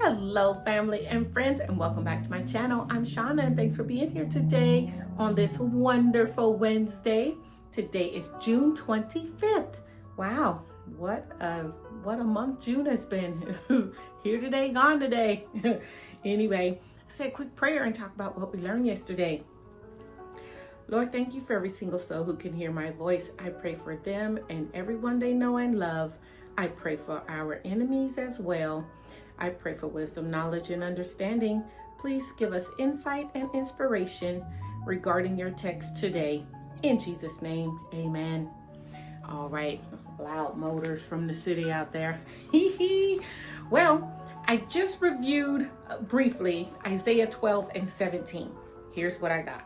Hello, family and friends, and welcome back to my channel. I'm Shauna, and thanks for being here today on this wonderful Wednesday. Today is June 25th. Wow, what a month June has been. Here today, gone today. Anyway, say a quick prayer and talk about what we learned yesterday. Lord, thank you for every single soul who can hear my voice. I pray for them and everyone they know and love. I pray for our enemies as well. I pray for wisdom, knowledge, and understanding. Please give us insight and inspiration regarding your text today. In Jesus' name, amen. All right, loud motors from the city out there. Well, I just reviewed briefly Isaiah 12 and 17. Here's what I got.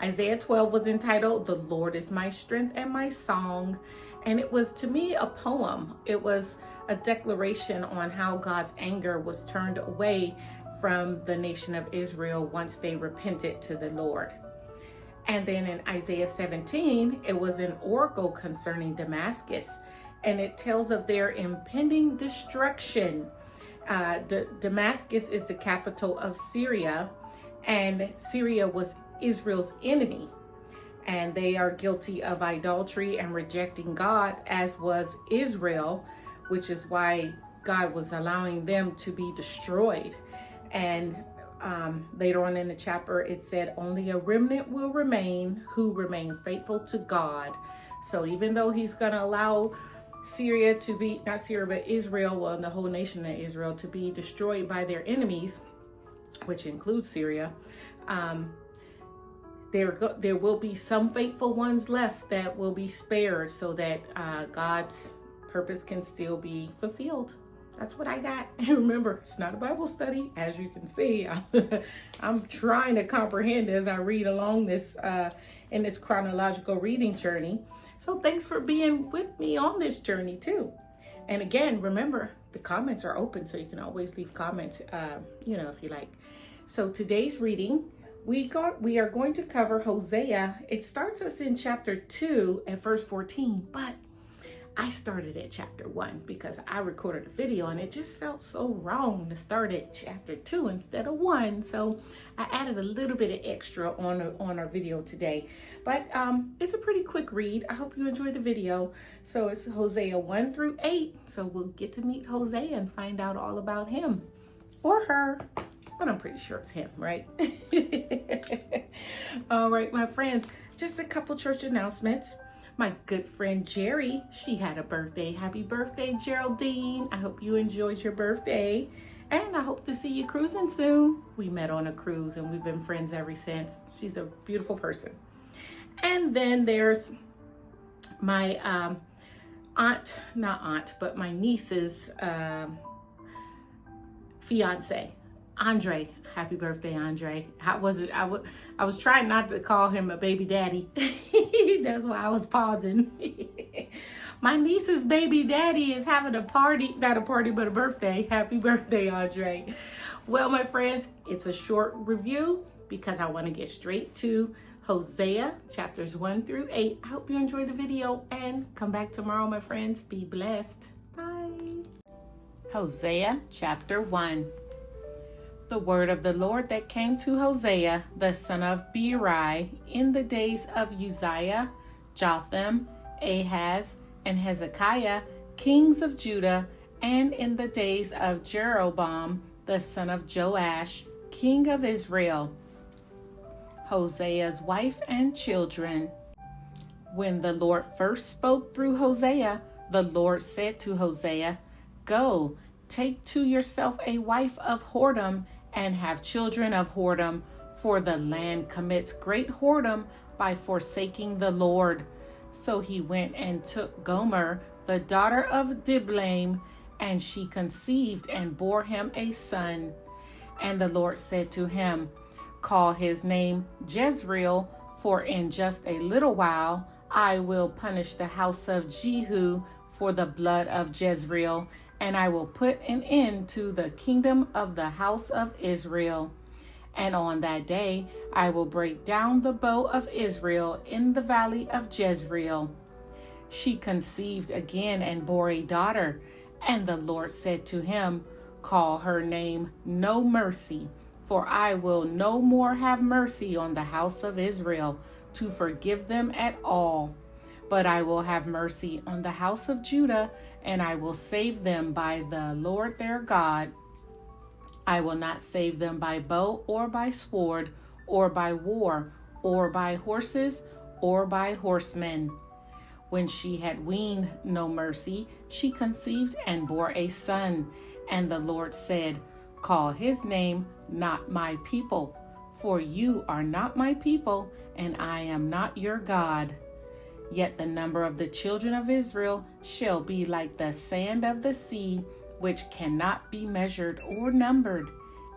Isaiah 12 was entitled, "The Lord is my strength and my song." And it was, to me, a poem. It was a declaration on how God's anger was turned away from the nation of Israel once they repented to the Lord. And then in Isaiah 17, it was an oracle concerning Damascus, and it tells of their impending destruction. Damascus is the capital of Syria, and Syria was Israel's enemy. And they are guilty of idolatry and rejecting God, as was Israel, which is why God was allowing them to be destroyed. And later on in the chapter, it said, only a remnant will remain who remain faithful to God. So even though he's going to allow Syria to be, not Syria, but Israel, well, the whole nation of Israel to be destroyed by their enemies, which includes Syria, there will be some faithful ones left that will be spared so that God's purpose can still be fulfilled. That's what I got. And remember, it's not a Bible study. As you can see, I'm trying to comprehend as I read along this in this chronological reading journey. So thanks for being with me on this journey too. And again, remember, the comments are open, so you can always leave comments, if you like. So today's reading, we are going to cover Hosea. It starts us in chapter 2 at verse 14, but I started at chapter 1 because I recorded a video and it just felt so wrong to start at chapter 2 instead of 1. So I added a little bit of extra on our video today, but it's a pretty quick read. I hope you enjoy the video. So it's Hosea 1 through 8. So we'll get to meet Hosea and find out all about him or her. But I'm pretty sure it's him, right? All right, my friends, just a couple church announcements. My good friend Jerry, she had a birthday. Happy birthday, Geraldine. I hope you enjoyed your birthday. And I hope to see you cruising soon. We met on a cruise and we've been friends ever since. She's a beautiful person. And then there's my my niece's fiance. Andre, happy birthday, Andre. How was it? I was trying not to call him a baby daddy. That's why I was pausing. My niece's baby daddy is having a party, not a party, but a birthday. Happy birthday, Andre. Well, my friends, it's a short review because I want to get straight to Hosea chapters 1 through 8. I hope you enjoy the video and come back tomorrow, my friends. Be blessed. Bye. Hosea chapter 1. The word of the Lord that came to Hosea, the son of Beeri, in the days of Uzziah, Jotham, Ahaz, and Hezekiah, kings of Judah, and in the days of Jeroboam, the son of Joash, king of Israel. Hosea's wife and children. When the Lord first spoke through Hosea, the Lord said to Hosea, "Go, take to yourself a wife of whoredom, and have children of whoredom, for the land commits great whoredom by forsaking the Lord." So he went and took Gomer, the daughter of Diblaim, and she conceived and bore him a son. And the Lord said to him, "Call his name Jezreel, for in just a little while I will punish the house of Jehu for the blood of Jezreel, and I will put an end to the kingdom of the house of Israel. And on that day I will break down the bow of Israel in the valley of Jezreel." She conceived again and bore a daughter. And the Lord said to him, Call her name No Mercy, for I will no more have mercy on the house of Israel to forgive them at all. But I will have mercy on the house of Judah, and I will save them by the Lord their God. I will not save them by bow or by sword or by war or by horses or by horsemen. When she had weaned No Mercy, she conceived and bore a son. And the Lord said, Call his name Not My People, for you are not my people, and I am not your God. Yet the number of the children of Israel shall be like the sand of the sea, which cannot be measured or numbered.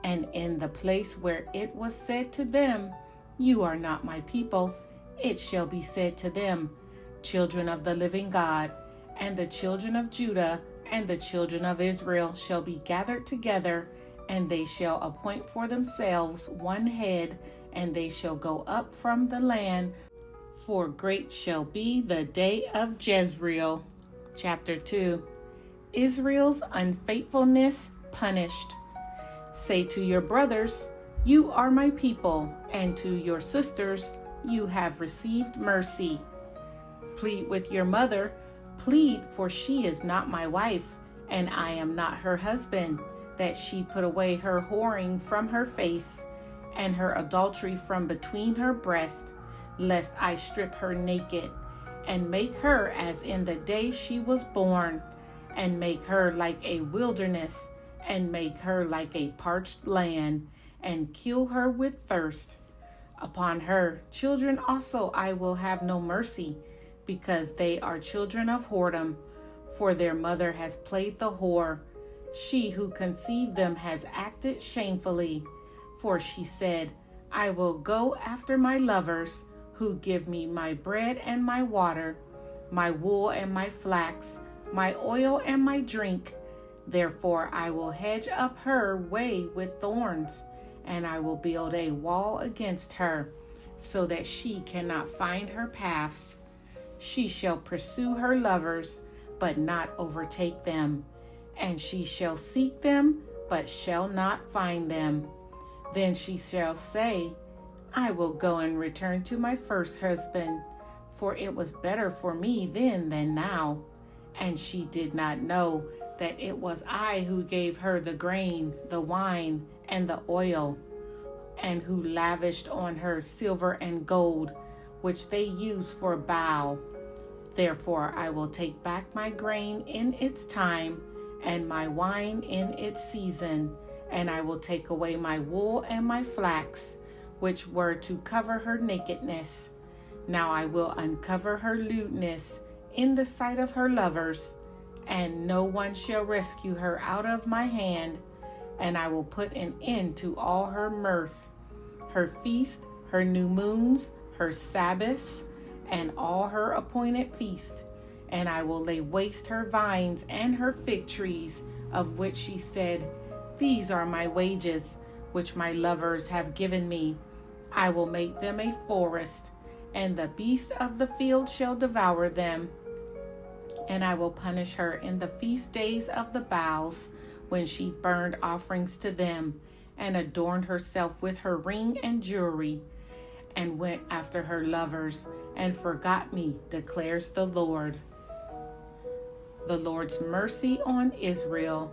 And in the place where it was said to them, You are not my people, it shall be said to them, Children of the living God. And the children of Judah and the children of Israel shall be gathered together, and they shall appoint for themselves one head, and they shall go up from the land, for great shall be the day of Jezreel. Chapter 2. Israel's unfaithfulness punished. Say to your brothers, You are my people, and to your sisters, You have received mercy. Plead with your mother, plead, for she is not my wife, and I am not her husband, that she put away her whoring from her face, and her adultery from between her breasts, lest I strip her naked, and make her as in the day she was born, and make her like a wilderness, and make her like a parched land, and kill her with thirst. Upon her children also I will have no mercy, because they are children of whoredom, for their mother has played the whore. She who conceived them has acted shamefully, for she said, I will go after my lovers, who give me my bread and my water, my wool and my flax, my oil and my drink. Therefore I will hedge up her way with thorns, and I will build a wall against her, so that she cannot find her paths. She shall pursue her lovers, but not overtake them, and she shall seek them, but shall not find them. Then she shall say, I will go and return to my first husband, for it was better for me then than now. And she did not know that it was I who gave her the grain, the wine, and the oil, and who lavished on her silver and gold, which they use for Baal. Therefore I will take back my grain in its time, and my wine in its season, and I will take away my wool and my flax, which were to cover her nakedness. Now I will uncover her lewdness in the sight of her lovers, and no one shall rescue her out of my hand. And I will put an end to all her mirth, her feast, her new moons, her Sabbaths, and all her appointed feasts. And I will lay waste her vines and her fig trees, of which she said, These are my wages, which my lovers have given me. I will make them a forest, and the beasts of the field shall devour them. And I will punish her in the feast days of the Baals, when she burned offerings to them, and adorned herself with her ring and jewelry, and went after her lovers, and forgot me, declares the Lord. The Lord's mercy on Israel.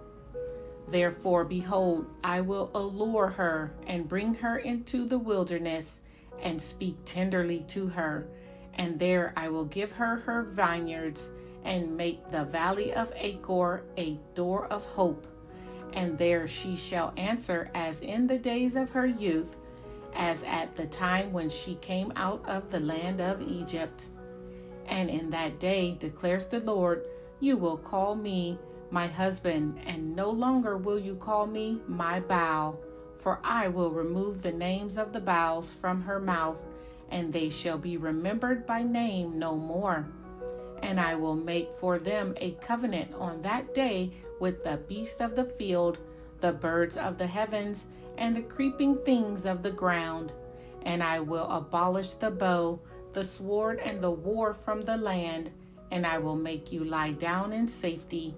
Therefore, behold, I will allure her, and bring her into the wilderness, and speak tenderly to her. And there I will give her her vineyards, and make the valley of Achor a door of hope. And there she shall answer as in the days of her youth, as at the time when she came out of the land of Egypt. And in that day, declares the Lord, you will call me my husband, and no longer will you call me my Baal, for I will remove the names of the Baals from her mouth, and they shall be remembered by name no more. And I will make for them a covenant on that day with the beasts of the field, the birds of the heavens, and the creeping things of the ground. And I will abolish the bow, the sword, and the war from the land, and I will make you lie down in safety.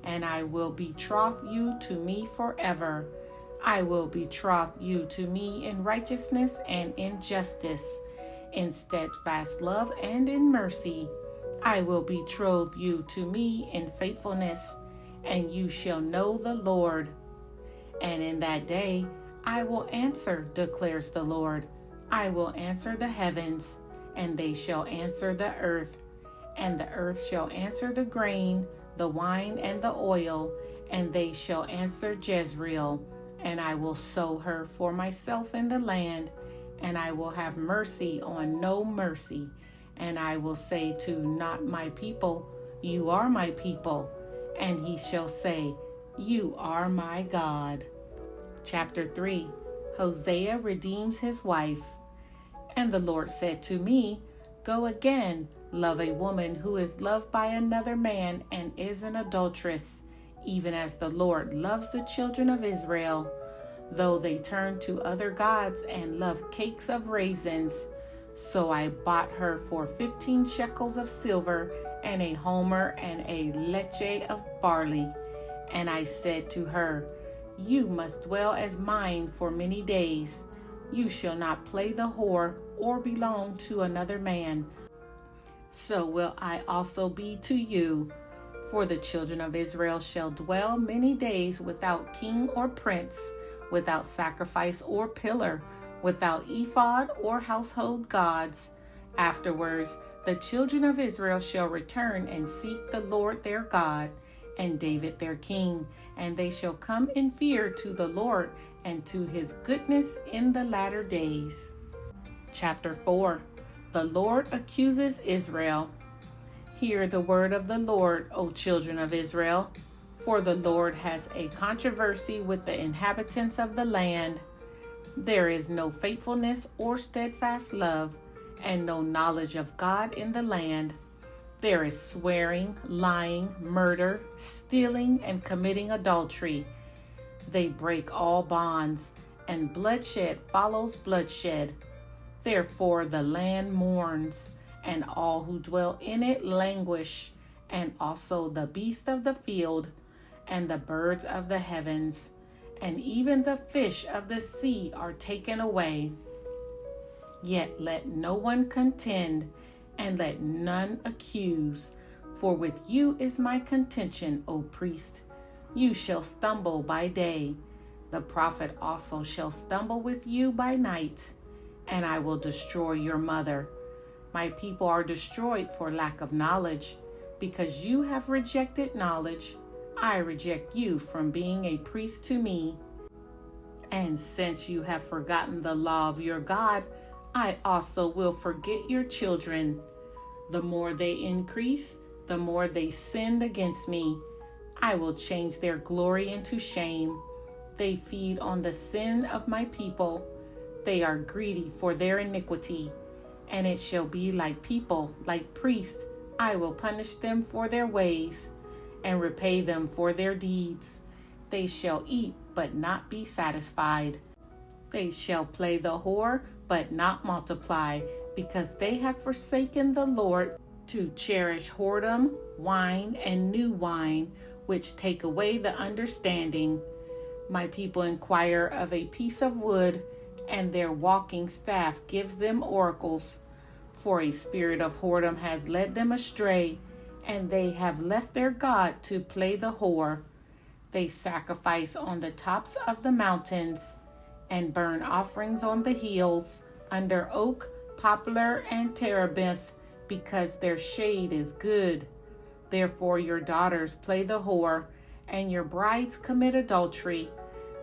and I will betroth you to me forever. I will betroth you to me in righteousness and in justice, in steadfast love and in mercy. I will betroth you to me in faithfulness, and you shall know the Lord. And in that day I will answer, declares the Lord. I will answer the heavens, and they shall answer the earth, and the earth shall answer the grain, the wine, and the oil, and they shall answer Jezreel. And I will sow her for myself in the land, and I will have mercy on no mercy. And I will say to not my people, you are my people. And he shall say, you are my God. Chapter 3. Hosea redeems his wife. And the Lord said to me, go again, love a woman who is loved by another man and is an adulteress, even as the Lord loves the children of Israel, though they turn to other gods and love cakes of raisins. So I bought her for 15 shekels of silver, and a homer and a leche of barley. And I said to her, you must dwell as mine for many days. You shall not play the whore or belong to another man. So will I also be to you. For the children of Israel shall dwell many days without king or prince, without sacrifice or pillar, without ephod or household gods. Afterwards, the children of Israel shall return and seek the Lord their God, and David their king, and they shall come in fear to the Lord and to his goodness in the latter days. Chapter 4. The Lord accuses Israel. Hear the word of the Lord, O children of Israel. For the Lord has a controversy with the inhabitants of the land. There is no faithfulness or steadfast love, and no knowledge of God in the land. There is swearing, lying, murder, stealing, and committing adultery. They break all bonds, and bloodshed follows bloodshed. Therefore the land mourns, and all who dwell in it languish, and also the beasts of the field, and the birds of the heavens, and even the fish of the sea are taken away. Yet let no one contend, and let none accuse. For with you is my contention, O priest. You shall stumble by day. The prophet also shall stumble with you by night, and I will destroy your mother. My people are destroyed for lack of knowledge. Because you have rejected knowledge, I reject you from being a priest to me. And since you have forgotten the law of your God, I also will forget your children. The more they increase, the more they sinned against me. I will change their glory into shame. They feed on the sin of my people. They are greedy for their iniquity. And it shall be like people, like priests. I will punish them for their ways, and repay them for their deeds. They shall eat, but not be satisfied. They shall play the whore, but not multiply, because they have forsaken the Lord to cherish whoredom, wine, and new wine, which take away the understanding. My people inquire of a piece of wood, and their walking staff gives them oracles. For a spirit of whoredom has led them astray, and they have left their God to play the whore. They sacrifice on the tops of the mountains, and burn offerings on the hills, under oak, poplar, and terebinth, because their shade is good. Therefore your daughters play the whore, and your brides commit adultery.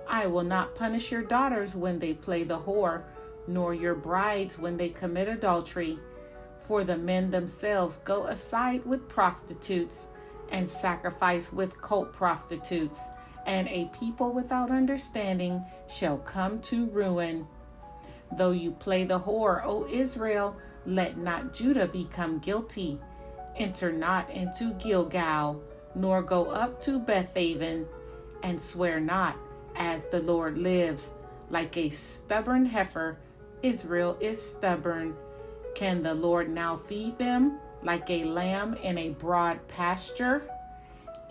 I will not punish your daughters when they play the whore, nor your brides when they commit adultery. For the men themselves go aside with prostitutes, and sacrifice with cult prostitutes, and a people without understanding shall come to ruin. Though you play the whore, O Israel, let not Judah become guilty. Enter not into Gilgal, nor go up to Bethaven, and swear not, as the Lord lives. Like a stubborn heifer, Israel is stubborn. Can the Lord now feed them like a lamb in a broad pasture?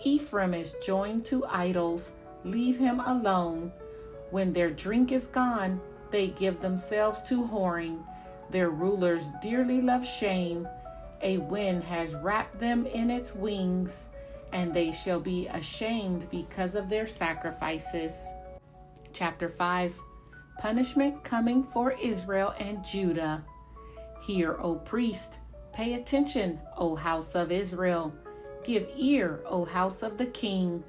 Ephraim is joined to idols. Leave him alone. When their drink is gone, they give themselves to whoring. Their rulers dearly love shame. A wind has wrapped them in its wings, and they shall be ashamed because of their sacrifices. Chapter 5. Punishment coming for Israel and Judah. Hear, O priest, pay attention, O house of Israel. Give ear, O house of the king,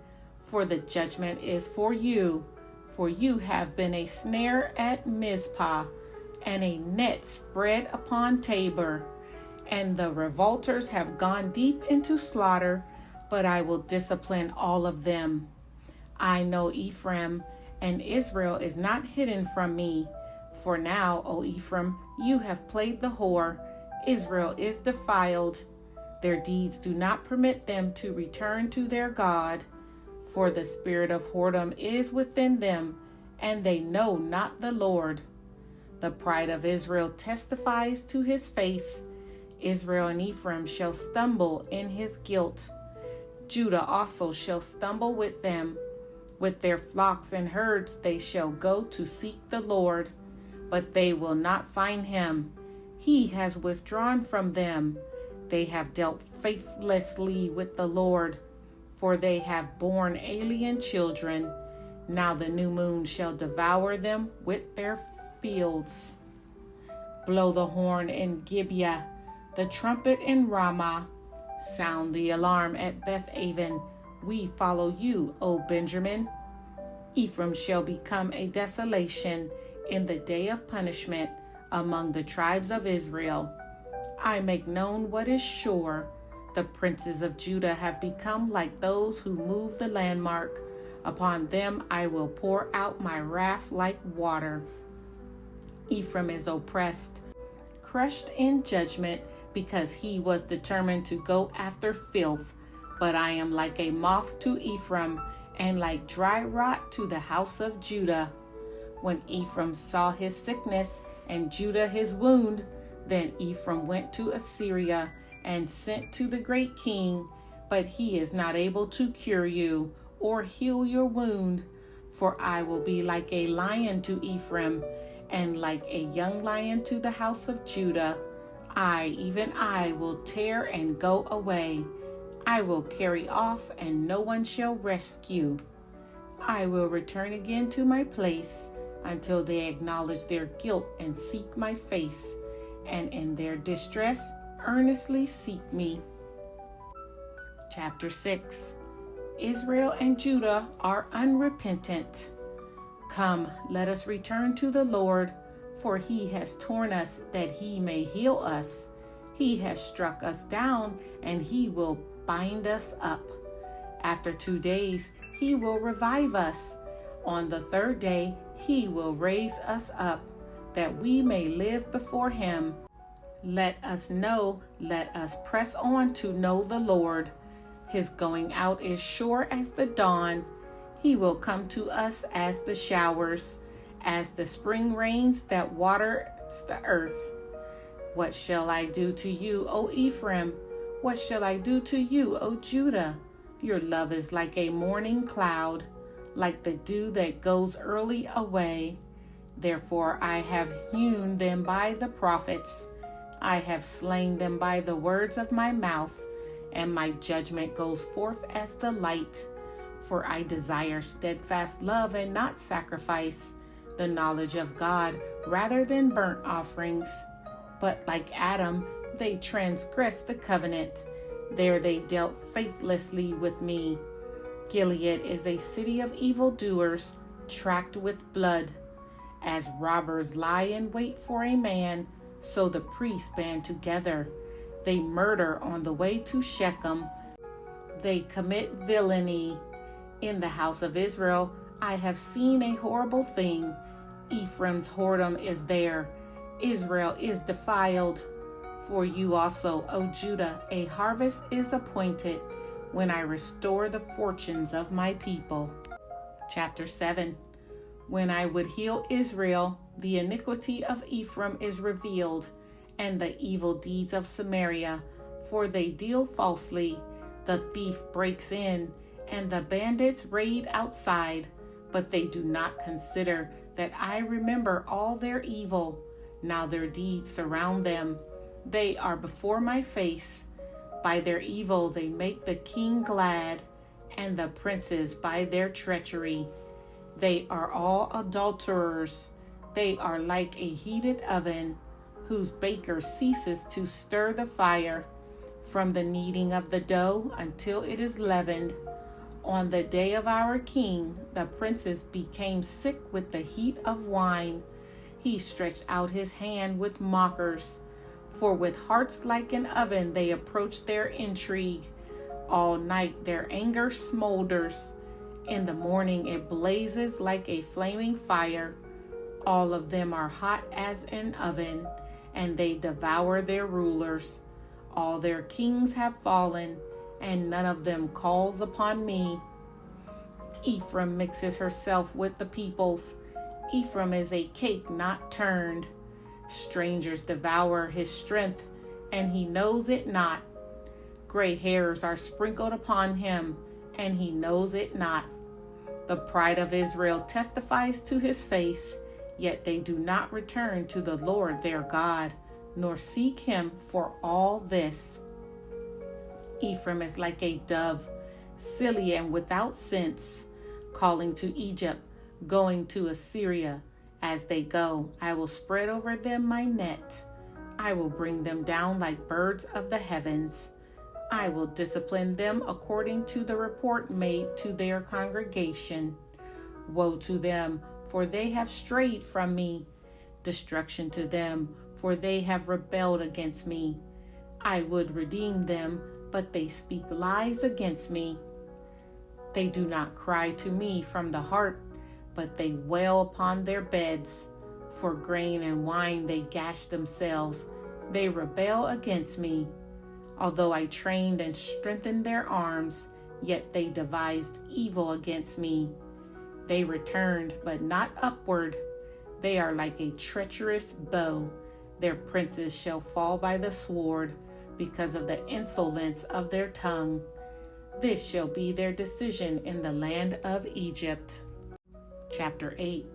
for the judgment is for you. For you have been a snare at Mizpah, and a net spread upon Tabor. And the revolters have gone deep into slaughter, but I will discipline all of them. I know Ephraim, and Israel is not hidden from me. For now, O Ephraim, you have played the whore. Israel is defiled. Their deeds do not permit them to return to their God. For the spirit of whoredom is within them, and they know not the Lord. The pride of Israel testifies to his face. Israel and Ephraim shall stumble in his guilt. Judah also shall stumble with them. With their flocks and herds they shall go to seek the Lord, but they will not find him. He has withdrawn from them. They have dealt faithlessly with the Lord, for they have borne alien children. Now the new moon shall devour them with their fields. Blow the horn in Gibeah, the trumpet in Ramah. Sound the alarm at Beth-aven. We follow you, O Benjamin. Ephraim shall become a desolation in the day of punishment among the tribes of Israel. I make known what is sure. The princes of Judah have become like those who move the landmark. Upon them I will pour out my wrath like water. Ephraim is oppressed, crushed in judgment, because he was determined to go after filth. But I am like a moth to Ephraim, and like dry rot to the house of Judah. When Ephraim saw his sickness, and Judah his wound, then Ephraim went to Assyria, and sent to the great king. But he is not able to cure you, or heal your wound. For I will be like a lion to Ephraim, and like a young lion to the house of Judah. I, even I, will tear and go away. I will carry off, and no one shall rescue. I will return again to my place, until they acknowledge their guilt and seek my face, and in their distress earnestly seek me. Chapter 6. Israel and Judah are unrepentant. Come, let us return to the Lord, for he has torn us that he may heal us. He has struck us down, and he will bind us up. After 2 days, he will revive us. On the 3rd day, he will raise us up, that we may live before him. Let us press on to know the Lord. His going out is sure as the dawn. He will come to us as the showers, as the spring rains that waters the earth. What shall I do to you, O Ephraim? What shall I do to you, O Judah? Your love is like a morning cloud, like the dew that goes early away. Therefore I have hewn them by the prophets. I have slain them by the words of my mouth, and my judgment goes forth as the light. For I desire steadfast love and not sacrifice, the knowledge of God rather than burnt offerings. But like Adam, they transgressed the covenant. There they dealt faithlessly with me. Gilead is a city of evildoers, tracked with blood. As robbers lie in wait for a man, so the priests band together. They murder on the way to Shechem. They commit villainy. In the house of Israel, I have seen a horrible thing. Ephraim's whoredom is there. Israel is defiled. For you also, O Judah, a harvest is appointed, when I restore the fortunes of my people. Chapter 7. When I would heal Israel, the iniquity of Ephraim is revealed, and the evil deeds of Samaria, for they deal falsely. The thief breaks in, and the bandits raid outside, but they do not consider that I remember all their evil. Now their deeds surround them. They are before my face. By their evil they make the king glad, and the princes by their treachery. They are all adulterers. They are like a heated oven, whose baker ceases to stir the fire, from the kneading of the dough until it is leavened. On the day of our king, the princes became sick with the heat of wine. He stretched out his hand with mockers, for with hearts like an oven they approach their intrigue. All night their anger smolders. In the morning it blazes like a flaming fire. All of them are hot as an oven, and they devour their rulers. All their kings have fallen, and none of them calls upon me. Ephraim mixes herself with the peoples. Ephraim is a cake not turned. Strangers devour his strength, and he knows it not. Gray hairs are sprinkled upon him, and he knows it not. The pride of Israel testifies to his face, yet they do not return to the Lord their God, nor seek him for all this. Ephraim is like a dove, silly and without sense, calling to Egypt, going to Assyria. As they go, I will spread over them my net. I will bring them down like birds of the heavens. I will discipline them according to the report made to their congregation. Woe to them, for they have strayed from me. Destruction to them, for they have rebelled against me. I would redeem them, but they speak lies against me. They do not cry to me from the heart, but they wail upon their beds. For grain and wine they gash themselves. They rebel against me. Although I trained and strengthened their arms, yet they devised evil against me. They returned, but not upward. They are like a treacherous bow. Their princes shall fall by the sword, because of the insolence of their tongue. This shall be their decision in the land of Egypt. Chapter 8.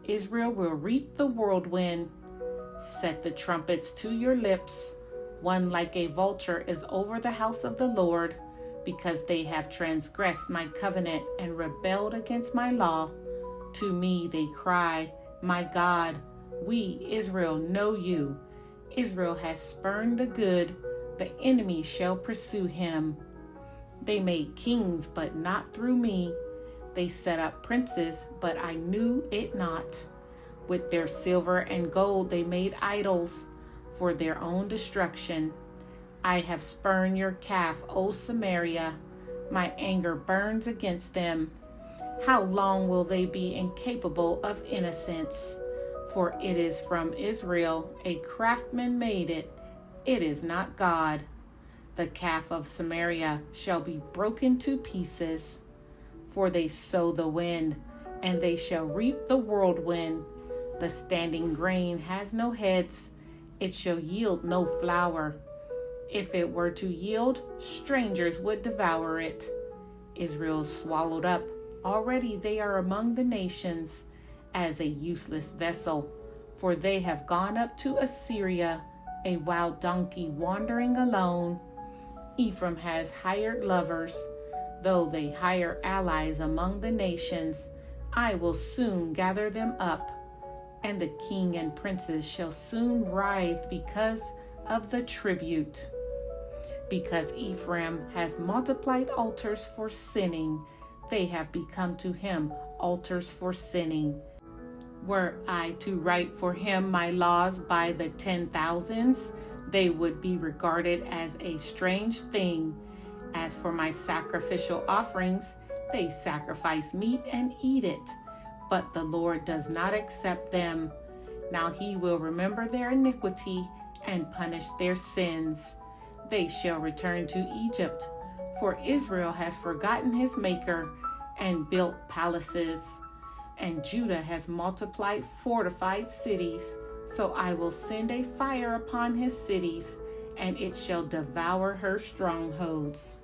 Israel will reap the whirlwind. Set the trumpets to your lips. One like a vulture is over the house of the Lord, because they have transgressed my covenant and rebelled against my law. To me they cry, my God, we, Israel, know you. Israel has spurned the good. The enemy shall pursue him. They made kings, but not through me. They set up princes, but I knew it not. With their silver and gold they made idols for their own destruction. I have spurned your calf, O Samaria. My anger burns against them. How long will they be incapable of innocence? For it is from Israel, a craftsman made it. It is not God. The calf of Samaria shall be broken to pieces. For they sow the wind, and they shall reap the whirlwind. The standing grain has no heads. It shall yield no flour. If it were to yield, strangers would devour it. Israel is swallowed up. Already they are among the nations as a useless vessel. For they have gone up to Assyria, a wild donkey wandering alone. Ephraim has hired lovers. Though they hire allies among the nations, I will soon gather them up. And the king and princes shall soon writhe because of the tribute. Because Ephraim has multiplied altars for sinning, they have become to him altars for sinning. Were I to write for him my laws by the 10,000s, they would be regarded as a strange thing. As for my sacrificial offerings, they sacrifice meat and eat it. But the Lord does not accept them. Now he will remember their iniquity and punish their sins. They shall return to Egypt, for Israel has forgotten his maker and built palaces, and Judah has multiplied fortified cities. So I will send a fire upon his cities, and it shall devour her strongholds.